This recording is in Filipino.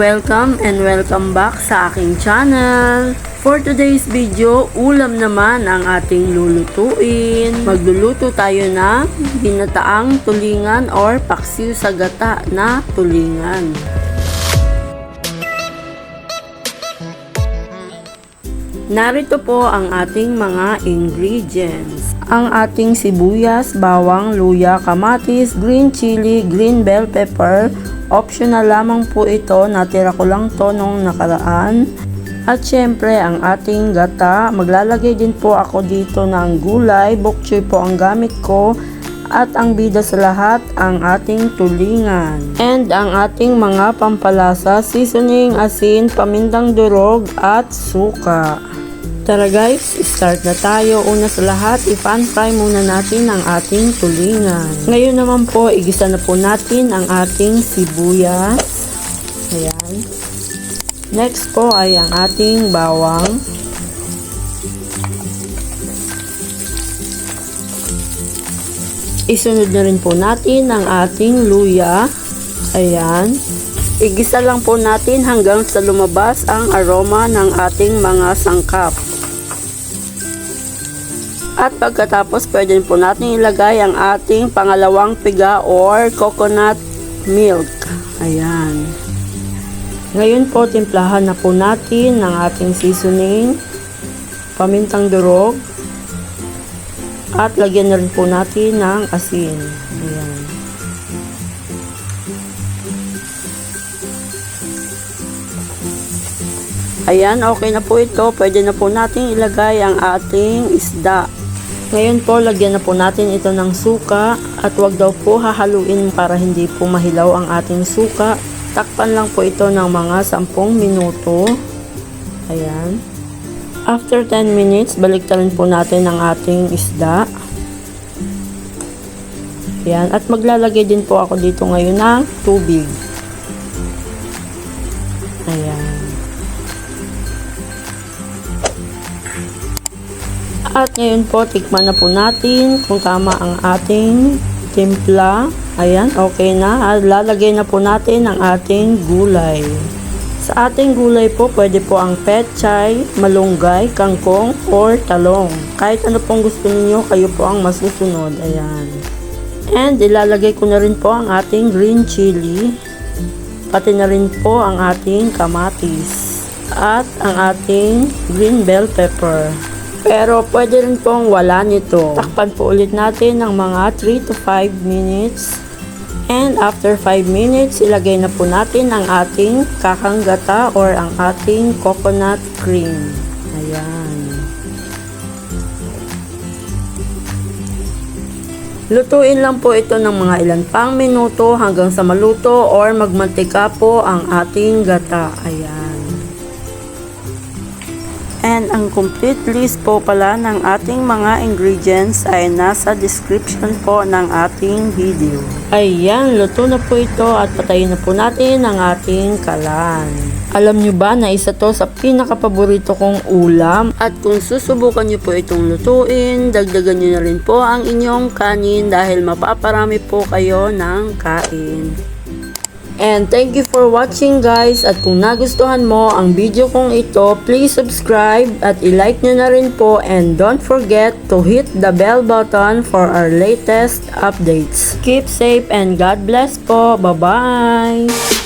welcome and welcome back sa aking channel. For today's video, ulam naman ang ating lulutuin. Magluluto tayo ng binataang tulingan or paksiw sa gata na tulingan. Narito po ang ating mga ingredients. Ang ating sibuyas, bawang, luya, kamatis, green chili, green bell pepper. Optional lamang po ito, natira ko lang to nung nakaraan. At syempre ang ating gata, maglalagay din po ako dito ng gulay, bok choy po ang gamit ko. At ang bida sa lahat, ang ating tulingan. And ang ating mga pampalasa, seasoning, asin, pamintang durog, at suka. Tara guys, start na tayo. Una sa lahat, i-pan fry muna natin ang ating tulingan. Ngayon naman po, igisa na po natin ang ating sibuyas. Ayan. Next po ay ang ating bawang. Isunod na rin po natin ang ating luya. Ayan. Igisa lang po natin hanggang sa lumabas ang aroma ng ating mga sangkap. At pagkatapos, pwede po natin ilagay ang ating pangalawang piga or coconut milk. Ayan. Ngayon po, timplahan na po natin ng ating seasoning, pamintang durog, at lagyan na rin po natin ng asin. Ayan. Ayan, okay na po ito. Pwede na po natin ilagay ang ating isda. Ngayon po, lagyan na po natin ito ng suka at wag daw po hahaluin para hindi po mahilaw ang ating suka. Takpan lang po ito ng mga 10 minuto. Ayan. After 10 minutes, baliktarin po natin ang ating isda. Ayan. At maglalagay din po ako dito ngayon ng tubig. Ayan. At ngayon po, tikman na po natin kung tama ang ating timpla. Ayan, okay na. At lalagay na po natin ang ating gulay. Sa ating gulay po, pwede po ang pechay, malunggay, kangkong, or talong. Kahit ano pong gusto niyo, kayo po ang masusunod. Ayan. And ilalagay ko na rin po ang ating green chili. Pati na rin po ang ating kamatis. At ang ating green bell pepper. Pero pwede rin pong wala nito. Takpan po ulit natin ng mga 3 to 5 minutes. And after 5 minutes, ilagay na po natin ang ating kakanggata or ang ating coconut cream. Ayan. Lutuin lang po ito ng mga ilan pang minuto hanggang sa maluto or magmantika po ang ating gata. Ayan. And ang complete list po pala ng ating mga ingredients ay nasa description po ng ating video. Ayan, luto na po ito at patayin na po natin ang ating kalan. Alam nyo ba na isa to sa pinakapaborito kong ulam? At kung susubukan nyo po itong lutuin, dagdagan nyo na rin po ang inyong kanin dahil mapaparami po kayo ng kain. And thank you for watching guys, at kung nagustuhan mo ang video kong ito, please subscribe at i-like nyo na rin po, and don't forget to hit the bell button for our latest updates. Keep safe and God bless po. Bye-bye!